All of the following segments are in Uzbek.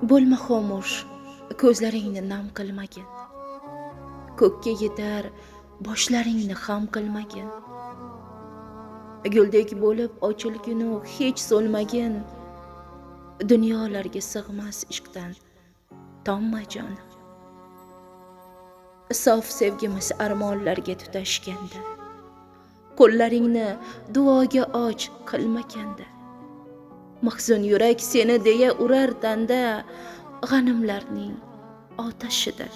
Bo'lma xomush, ko'zlaringni nam qilmagin. Ko'kka yetar boshlaringni xam qilmagin. Guldek bo'lib ochilginu hech so'lmagin. Dunyolarga sig'mas ishqdan tomma jonim. Sof sevgimiz armonlarga tutashganda, qo'llaringni duoga och qilmaganda. Mahzun yurak seni deya urar tanda, g'animlarning otashida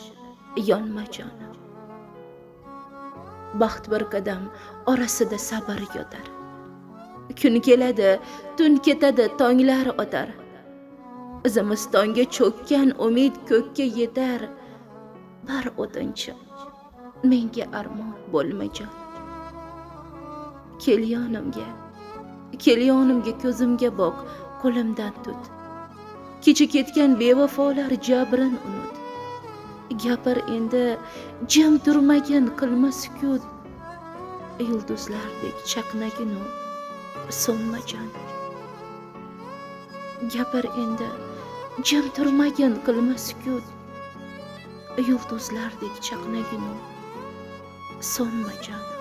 yonma jonim. Baxt bir qadam orasida sabr yotar. Kun keladi, tun ketadi, tonglar o'tar. Zimistonga cho'kkan umid ko'kka yetar. Bir o'tinchi menga armon bo'lmajon. Kel yonimga ko'zimga boq, qo'limdan tut. Kecha ketgan bevafolar jabrin unut. Gapir endi, jim turmagin, qilma sukut. Yulduzlardek chaqnagin u, so'nma jon. Gapir endi, jim turmagin, qilma sukut. Yulduzlardek chaqnagin u, so'nma jon.